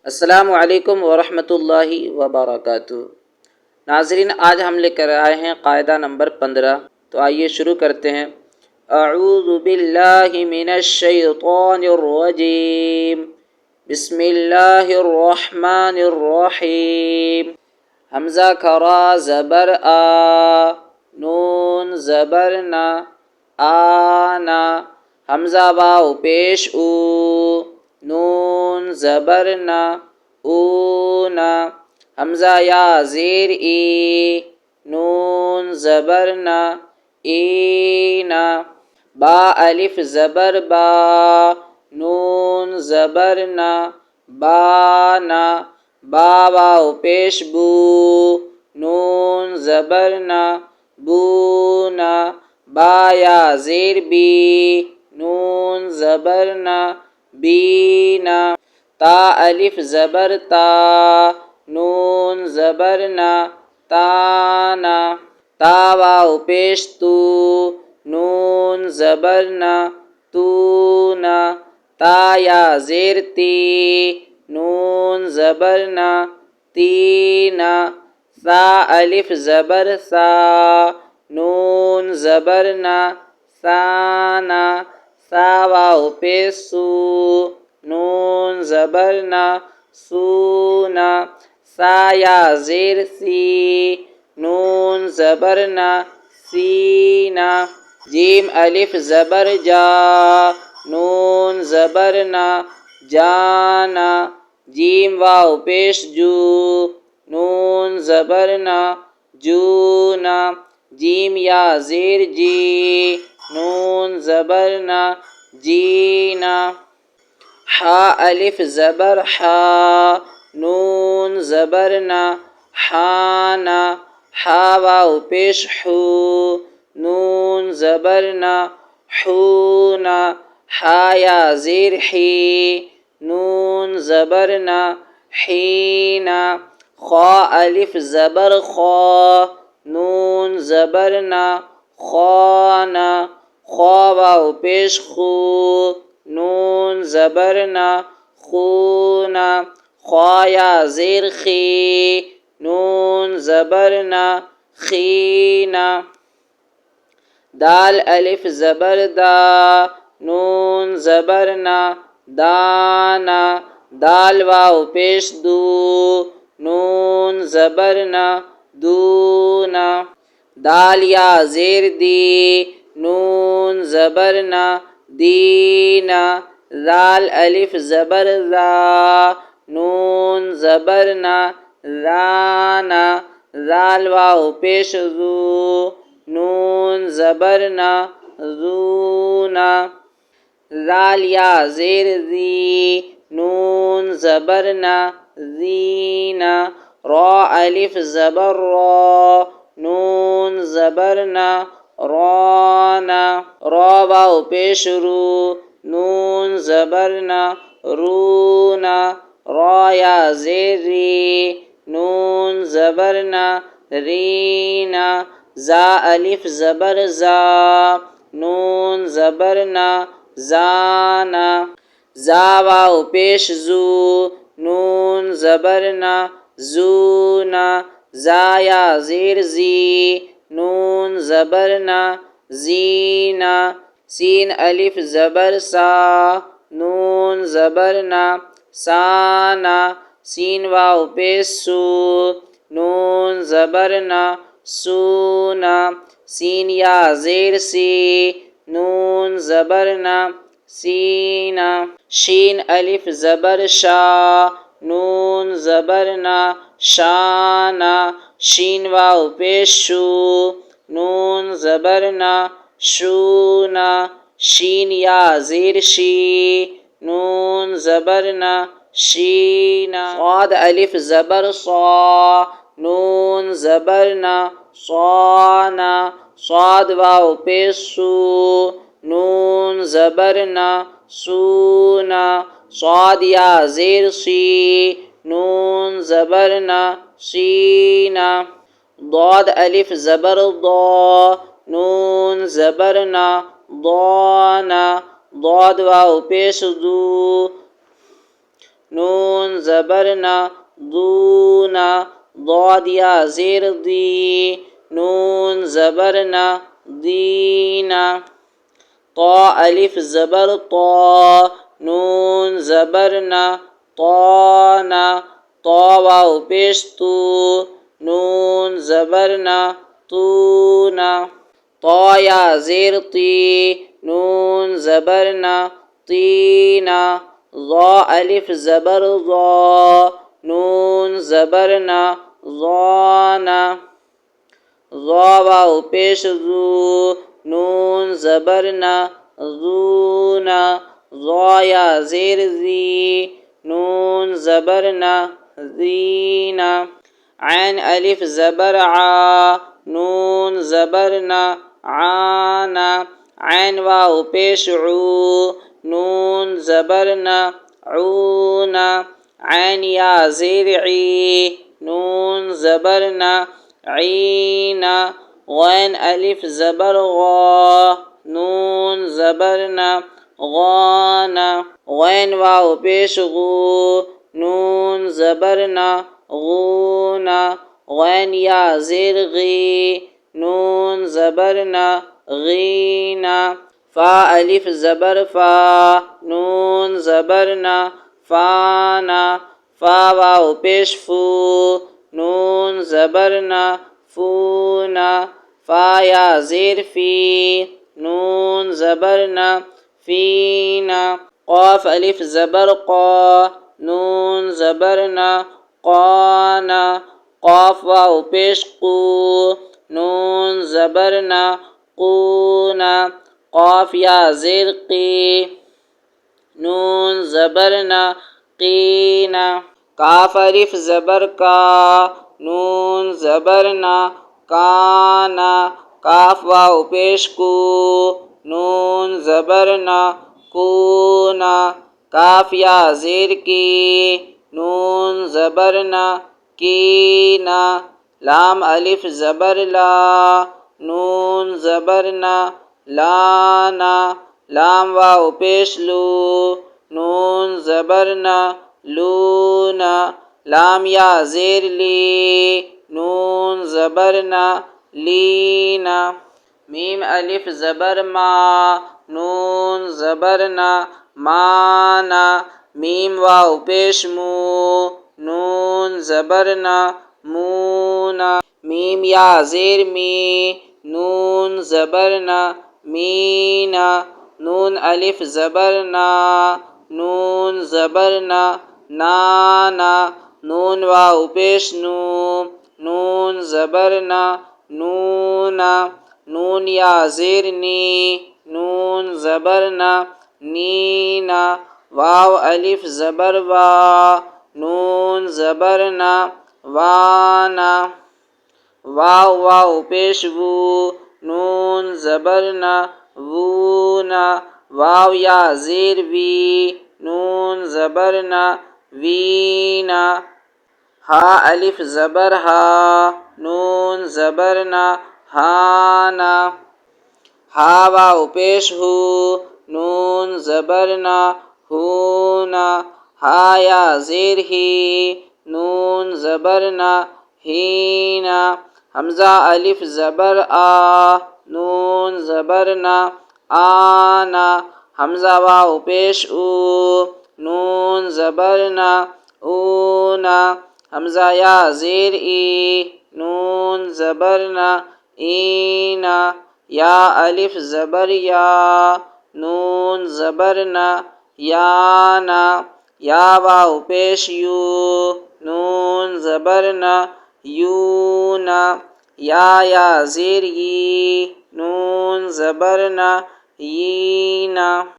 السلام علیکم ورحمۃ اللہ وبرکاتہ۔ ناظرین، آج ہم لے کر آئے ہیں قاعدہ نمبر 15۔ تو آئیے شروع کرتے ہیں۔ اعوذ باللہ من الشیطان الرجیم، بسم اللہ الرحمن الرحیم۔ حمزہ کھرا زبر آ، نون زبر نا، آنا۔ حمزہ واو پیش او، نون زبر نا، اونا۔ حمزہ یا زیر ای، نون زبر نا، اینا۔ با الف زبر با، نون زبر نا، بانا۔ با واو پیش بو، نون زبر نا، بونا۔ با یا زیر بی، نون زبر نا، بینا۔ تا الف زبر تا، نون زبر نا، تانا۔ تا واو پیش تو، نون زبر نا، تونا۔ تا یا زیر تی، نون زبر نا، تینا۔ ثا الف زبر ثا، نون زبر نا، ثانا۔ ثا واو پیش سو، نون زبر نا، سونا۔ سا یا زیر سی، نون زبر نا، سینا۔ جیم الف زبر جا، نون زبر نا، جانا۔ جیم واو پیش جو، نون زبر نا، جونا۔ جیم یا زیر جی، نون زبر نا، جینا۔ حا الف زبر حا، نون زبر نا، حانا۔ حا واو پیش حو، نون زبر نا، حونا۔ حا یا زیر حی، نون زبر نا، حینا۔ خا الف زبر خا، نون زبر نا، خوانا۔ خوا واو پیش خو، نون زبر نا، خونا۔ خوا یا زیر خی، نون زبر نا، خینا۔ دال الف زبر دا، نون زبر نا، دانا۔ دال واو پیش دو، نون زبر نا، دونا۔ دال یا زیر دی، نون زبر نا، دینا۔ ذال الف زبر ذا، نون زبر نا، ذانا۔ ذال واو پیش ذو، نون زبر نا، ذونا۔ ذال یا زیر ذی، نون زبر نا، ذینا۔ را الف زبر را، نون زبر نا، رانا۔ را واو پیش رو، نون زبر نا، رونا۔ را یا زیر ری، نون زبر نا، رینا۔ زا الف زبر زا، نون زبر نا، زانا۔ زا واو پیش زو، نون زبر نا، زونا۔ زا یا زیر زی، نون زبر نا، زینا۔ سین الف زبر سا، نون زبر نا، سانا۔ سین واو پیش سو، نون زبر نا، سونا۔ سین یا زیر سی، نون زبر نا، سینا۔ شین الف زبر شا، نون زبر نا، شانا۔ شین واو پیش شو، نون زبر نا، شونا۔ شین یا زیر شی، نون زبر نا، شینا۔ صاد الف زبر صا، نون زبر نا، صانا۔ صاد واو پیش سو، نون زبر نا، سونا۔ صاد یا زیر سی، نون زبر نا، سینا۔ ضاد الف زبر ضا، نون زبر نا، ضانا۔ ضاد واو پیش ذو، نون زبر نا دونا ضاد یا زیر دی نون زبر نا دینا طا الف زبر طا نون زبر نا طانا طا واو پیش تو نون زبر نا تونا طا یا زیر تی نون زبر نا طینا ضا الف زبر ضا نون زبر نا ضانا ضا واو پیش ذو نون زبر نا ذونا ضا یا زیر ذی نون زبر نا ذینا عین الف زبر عا نون زبر نا عانا عین واو پیش عو نون زبر نا عونا عین یا زیر عی نون زبر نا عینا غین الف زبر غا نون زبر نا غانا غین واو پیش غو نون زبر نا غونا غین یا زیر غی نون زبر نا غینا فا الف زبر فا نون زبر نا فانا فا واو پیش فو نون زبر نا فونا فا یا زیر فی نون زبر نا فینا قاف الف زبر قا نون زبر نا قانا قاف واو پیش قو نون زبر نا قونا قاف یا زیر قی نون زبر نا قینا کاف الف زبر کا نون زبر نا کانا کاف واو پیش کو نون زبر نا کونا کاف یا زیر کی نون زبر نا کینا لام الف زبر لا نون زبر نا لانا لام واو پیش لو نون زبر نا لونا لام یا زیر لی نون زبر نا لینا میم الف زبر ما نون زبر نا مانا میم واو پیش مو نون زبر نا مونا میم یا زیر می نون زبر نا مینا نون الف زبر نا نون زبر نا نانا نون واو پیش نو نون زبر نا نونا نون یا زیر نی نون زبر نا نینا واو الف زبر وا نون زبر نا وانا واو واو پیش وو نون زبر نا وونا واو یا زیر وی نون زبر نا وینا ہا الف زبر ہا نون زبر نا ہانا ہا واو پیش ہو نون زبر نا ہونا ہا یا زیر ہی نون زبر نا ہینا حمزہ الف زبر آ نون زبر نا آنا حمزہ واو پیش او نون زبر نا اونا حمزہ یا زیر ای نون زبر نا اینا یا الف زبر یا نون زبر نا یانا یا واو پیش یو نون زبر نا یونا یا زیر ی نون زبر نا یینا